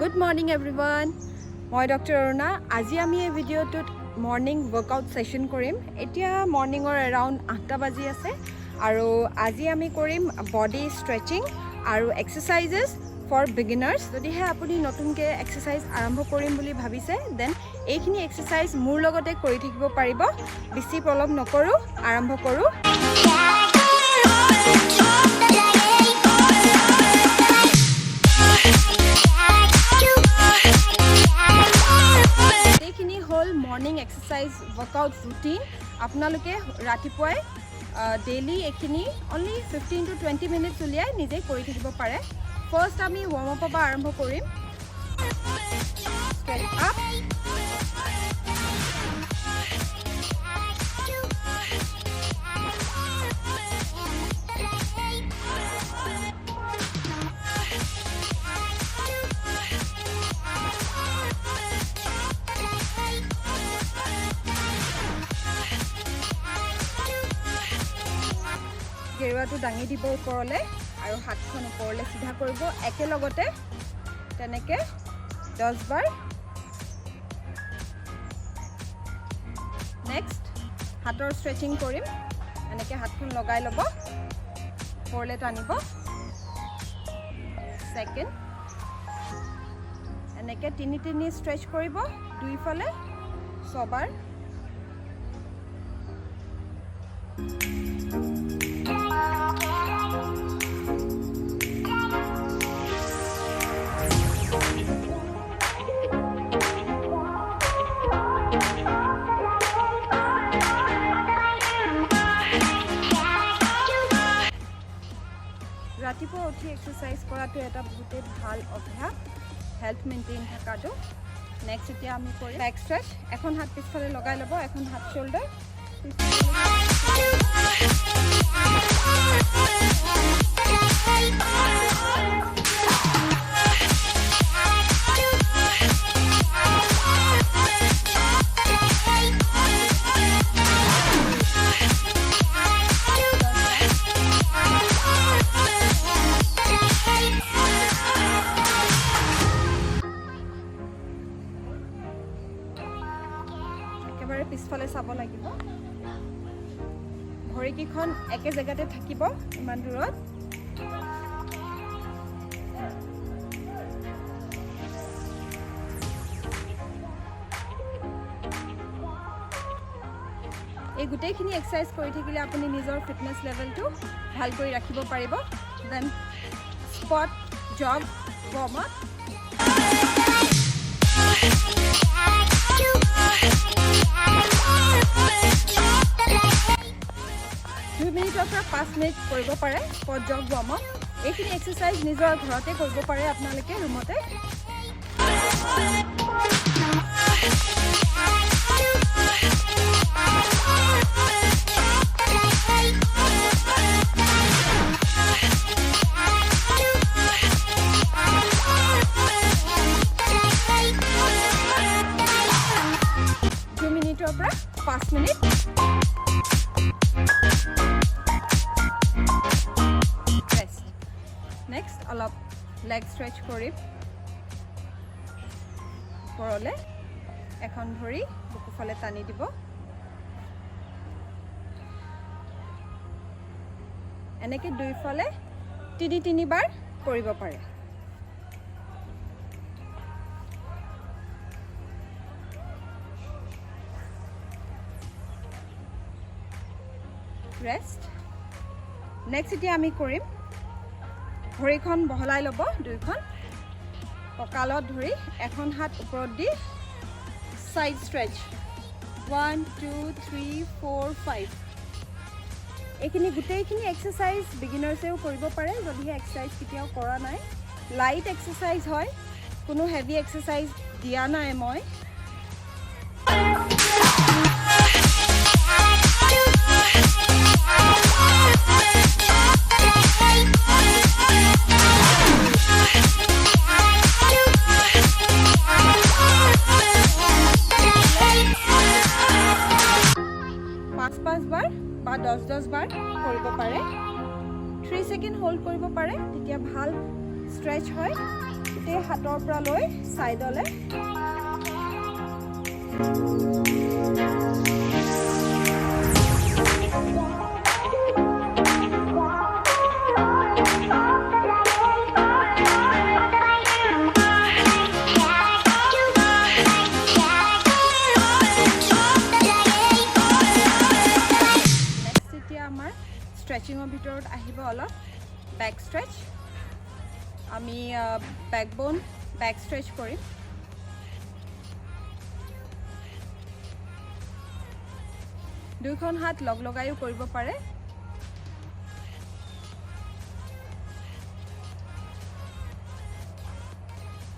Good morning everyone. মই Dr. Aruna. আজি আমি এই ভিডিওটোত মৰ্নিং ৱৰ্কআউট সেশন কৰিম। এতিয়া মৰ্নিংৰ around 8টা বাজি আছে আৰু আজি আমি কৰিম বডি ষ্ট্ৰেচিং আৰু এক্সাৰসাইজেস ফৰ বিগিনাৰ্স। যদিহে আপুনি নতুনকৈ এক্সাৰসাইজ আৰম্ভ কৰিম বুলি ভাবিছে দেন এইখিনি এক্সাৰসাইজ মোৰ লগতে কৰি থাকিব পাৰিব। বেছি প্ৰলম নকৰো, আৰম্ভ কৰো। মৰ্নিং এক্সাৰসাইজ ৱৰ্কআউট ৰুটিন আপোনালোকে ৰাতিপুৱাই ডেইলি এখিনি অনলি 15 to 20 মিনিটছ উলিয়াই নিজে কৰি থাকিব পাৰে। ফাৰ্ষ্ট আমি ৱাৰ্ম আপৰ পৰা আৰম্ভ কৰিম। ষ্টেপ আপ, গেৰুৱাটো দাঙি দিব ওপৰলে আৰু হাতখন ওপৰলে সিধা কৰিব। একেলগতে তেনেকে 10 বাৰ। নেক্সট হাতৰ ষ্ট্ৰেচিং কৰিম। এনেকে হাতখন লগাই ল'ব, ওপৰলে টানিব। সেকেন্ড এনেকে তিনি ষ্ট্ৰেচ কৰিব দুইফালে 6 বাৰ। ৰাতিপুৱা উঠি এক্সাৰসাইজ কৰাটো এটা বহুত ভাল অভ্যাস, হেল্থ মেইনটেইন থকাটো। নেক্সট এতিয়া আমি কৰিম বেক ষ্ট্ৰেচ। এখন হাত পিছফালে লগাই ল'ব, এখন হাত শোল্ডাৰ। পিছফালে চাব লাগিব, ভৰিকেইখন একে জেগাতে থাকিব ইমান দূৰত। এই গোটেইখিনি এক্সাৰসাইজ কৰি থাকিলে আপুনি নিজৰ ফিটনেছ লেভেলটো ভাল কৰি ৰাখিব পাৰিব। দেন স্পট জগ ৱাৰ্ম আপ। 2 মিনিটৰ পৰা 5 মিনিট কৰিব পাৰে স্পট জগ ৱাৰ্ম আপ। এইখিনি এক্সাৰসাইজ নিজৰ ঘৰতে কৰিব পাৰে আপোনালোকে ৰুমতে। মিনিটৰ পৰা 5 মিনিট। নেক্সট অলপ লেগ ষ্ট্ৰেচ কৰিম ওপৰলে। এখন ভৰি বুকুফালে টানি দিব। এনেকে দুইফালে তিনি বাৰ কৰিব পাৰে। ৰেষ্ট। নেক্সট এতিয়া আমি কৰিম ভৰিখন বহলাই ল'ব, দুইখন কঁকালত ধৰি এখন হাত ওপৰত দি সাইড ষ্ট্ৰেচ 1 2 3 4 5। এইখিনি গোটেইখিনি এক্সাৰসাইজ বিগিনাৰ্ছেও কৰিব পাৰে যদিহে এক্সাৰসাইজ কেতিয়াও কৰা নাই। লাইট এক্সাৰসাইজ হয়, কোনো হেভি এক্সাৰসাইজ দিয়া নাই মই। পাঁচ বাৰ বা 10 বাৰ কৰিব পাৰে। 3 সেকেন্ড হোল্ড কৰিব পাৰে, তেতিয়া ভাল ষ্ট্ৰেচ হয়। গোটেই হাতৰ পৰা লৈ সাইডলে স্ট্ৰেচিংৰ ভিতৰত আহিব অলপ ব্যাক স্ট্ৰেচ আমি ব্যাকবোন ব্যাক স্ট্ৰেচ কৰিম দুইখন হাত লগ লগাইও কৰিব পাৰে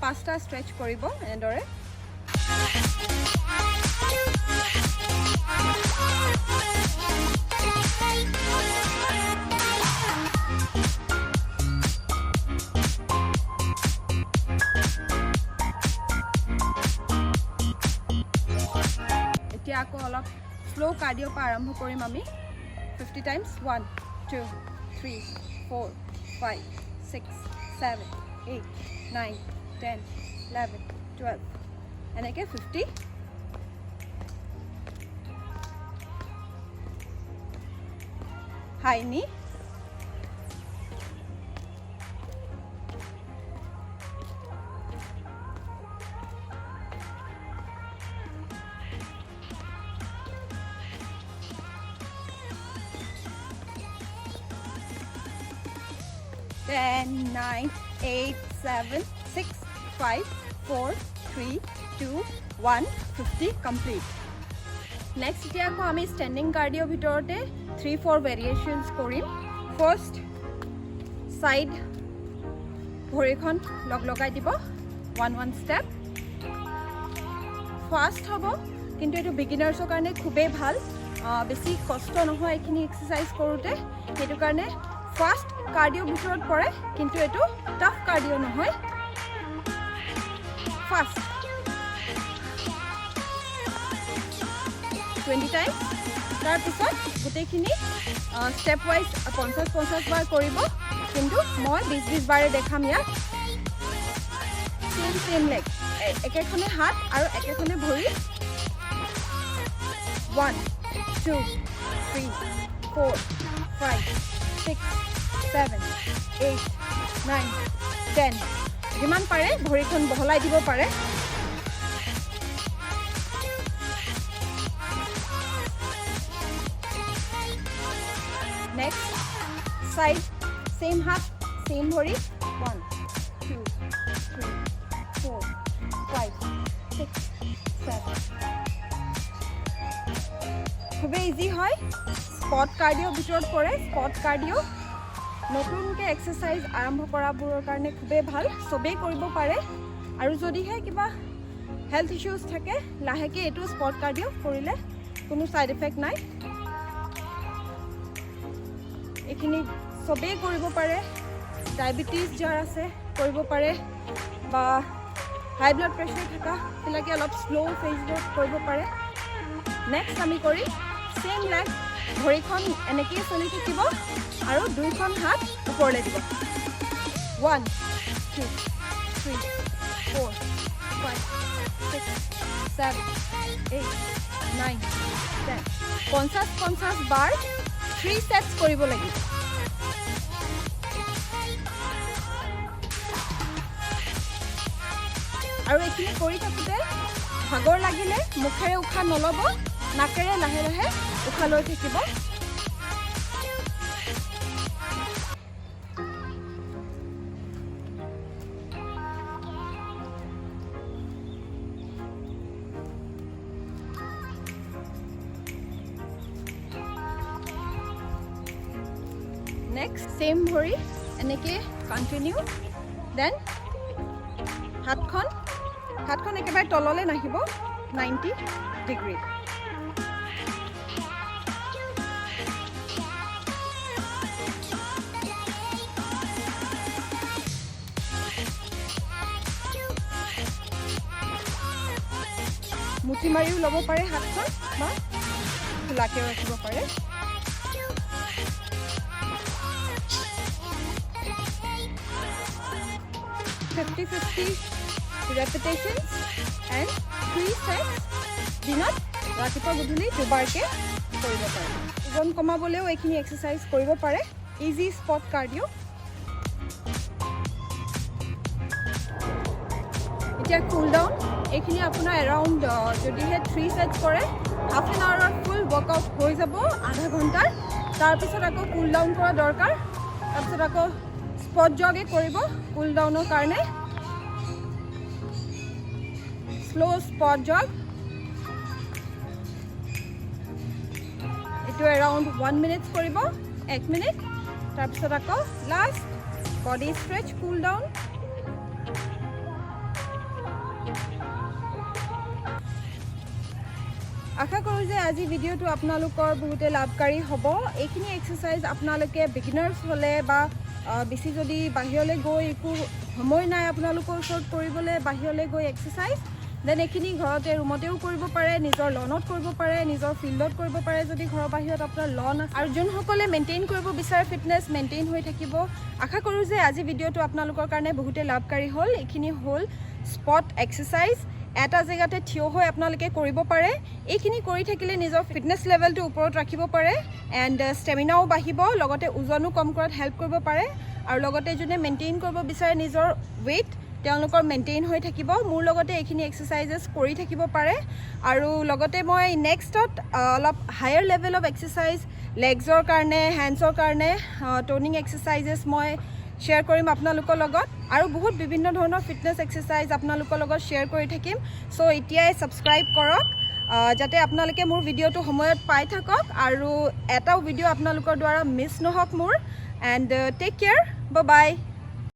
পাঁচটা স্ট্ৰেচ কৰিব এনেদৰে আকৌ অলপ স্লো কাৰ্ডিও পৰা আৰম্ভ কৰিম আমি 50 টাইমছ 1 2 3 4 5 6 7 8 9 10 11 12 এনেকৈ 50 হাই নি Ten, 9, 8, 7, 6, 5, 4, 3, 2, 1, 50 complete. Next এতিয়া আকৌ আমি standing cardio ভিতৰতে 3-4 variations কৰিম. First side ভৰিখন লগ লগাই দিব 1 step. Fast হ'ব কিন্তু এটো beginnersৰ কাৰণে খুবেই ভাল. বেছি কষ্ট নহয় এইখিনি এক্সাৰসাইজ কৰোতে সেইটো কাৰণে ফাস্ট কাৰ্ডিও ভিতৰত পৰে কিন্তু এটো টাফ কাৰ্ডিও নহয় ফাস্ট 20 টাইম তাৰ পিছত গোটেইখিনি স্টেপ ওয়াইজ 50 বাৰ কৰিব কিন্তু মই 20 বাৰে দেখাম ইয়াত সেম লেগ একেখনে হাত আৰু একেখনে ভৰি 1 2 3 4 5 6 7 8 9 10 যিমান পাৰে ভৰিখন বহলাই দিব পাৰে নেক্সট সাইড সেম হাত সেম ভৰি 1 2 3 4 5 6 7 খুব ইজি হয় স্পট কাৰ্ডিও ভিতৰত পৰে স্পট কাৰ্ডিও নতুনকৈ এক্সাৰসাইজ আৰম্ভ কৰাবোৰৰ কাৰণে খুবেই ভাল সবেই কৰিব পাৰে আৰু যদিহে কিবা হেলথ ইস্যুজ থাকে লাহেকে এইটো স্পট কাৰ্ডিও কৰিলে কোনো সাইড এফেক্ট নাই এইখিনি সবেই কৰিব পাৰে ডায়াবেটিস যাৰ আছে কৰিব পাৰে বা হাই ব্লাড প্ৰেছাৰ থকা বিলাকে অলপ স্লো ফেজত কৰিব পাৰে নেক্সট আমি কৰি সেম লেগ ভৰিখন এনেকৈ চলি থাকিব আৰু দুইখন হাত ওপৰলৈ দিব 1 2 3 4 5 6 7 8 9 10 50 বাৰ 3 সেটস কৰিব লাগিব আৰু এইখিনি কৰি থাকোঁতে ভাগৰ লাগিলে মুখেৰে উশাহ নল'ব নাকেৰে লাহে লাহে উশাহ লৈ থাকিব নেক্সট সেম ভৰি এনেকৈ কন্টিনিউ দেন হাতখন একেবাৰে তললৈ নাহিব 90 ডিগ্ৰী মুঠি মাৰিও ল'ব পাৰে হাতখন বা খোলাকৈ ৰাখিব পাৰে 50-50 repetitions and 3 sets দিনত ৰাতিপুৱা গধূলি দুবাৰকৈ কৰিব পাৰে ওজন কমাবলৈও এইখিনি এক্সাৰচাইজ কৰিব পাৰে ইজি স্পট কাৰ্ডিঅ' এতিয়া কুল ডাউন এইখিনি আপোনাৰ এৰাউণ্ড যদিহে 3 সেটছ কৰে হাফ এন আৱাৰৰ ফুল ৱৰ্কআউট হৈ যাব আধা ঘণ্টাৰ তাৰপিছত আকৌ কুল ডাউন কৰা দৰকাৰ তাৰপিছত আকৌ স্পট জগে কৰিব কুল ডাউনৰ কাৰণে স্লো স্পট জগ এইটো এৰাউণ্ড 1 মিনিট কৰিব 1 মিনিট তাৰপিছত আকৌ last body stretch cool down আশা কৰোঁ যে আজি ভিডিঅ'টো আপোনালোকৰ বহুতে লাভকাৰী হ'ব এইখিনি এক্সাৰচাইজ আপোনালোকে বিগিনাৰ্ছ হ'লে বা বেছি যদি বাহিৰলৈ গৈ একো সময় নাই আপোনালোকৰ ওচৰত কৰিবলৈ বাহিৰলৈ গৈ এক্সাৰচাইজ দেন এইখিনি ঘৰতে ৰুমতেও কৰিব পাৰে নিজৰ লনত কৰিব পাৰে নিজৰ ফিল্ডত কৰিব পাৰে যদি ঘৰৰ বাহিৰত আপোনাৰ লন আছে আৰু যোনসকলে মেইনটেইন কৰিব বিচাৰে ফিটনেছ মেইনটেইন হৈ থাকিব আশা কৰোঁ যে আজি ভিডিঅ'টো আপোনালোকৰ কাৰণে বহুতে লাভকাৰী হ'ল এইখিনি হ'ল স্পট এক্সাৰচাইজ এটা জেগাতে থিয় হৈ আপোনালোকে কৰিব পাৰে এইখিনি কৰি থাকিলে নিজৰ ফিটনেছ লেভেলটো ওপৰত ৰাখিব পাৰে এণ্ড ষ্টেমিনাও বাঢ়িব লগতে ওজনো কম কৰাত হেল্প কৰিব পাৰে আৰু লগতে যোনে মেইনটেইন কৰিব বিচাৰে নিজৰ ৱেইট তেওঁলোকৰ মেইনটেইন হৈ থাকিব মোৰ লগতে এইখিনি এক্সাৰচাইজেছ কৰি থাকিব পাৰে আৰু লগতে মই নেক্সটত অলপ হায়াৰ লেভেল অফ এক্সাৰচাইজ লেগছৰ কাৰণে হেণ্ডছৰ কাৰণে টনিং এক্সাৰচাইজেছ মই শ্বেয়াৰ কৰিম আপোনালোকৰ লগত আৰু বহুত বিভিন্ন ধৰণৰ ফিটনেছ এক্সাৰচাইজ আপোনালোকৰ লগত শ্বেয়াৰ কৰি থাকিম চ' এতিয়াই ছাবস্ক্ৰাইব কৰক যাতে আপোনালোকে মোৰ ভিডিঅ'টো সময়ত পাই থাকক আৰু এটাও ভিডিঅ' আপোনালোকৰ দ্বাৰা মিছ নহওক মোৰ and take care bye by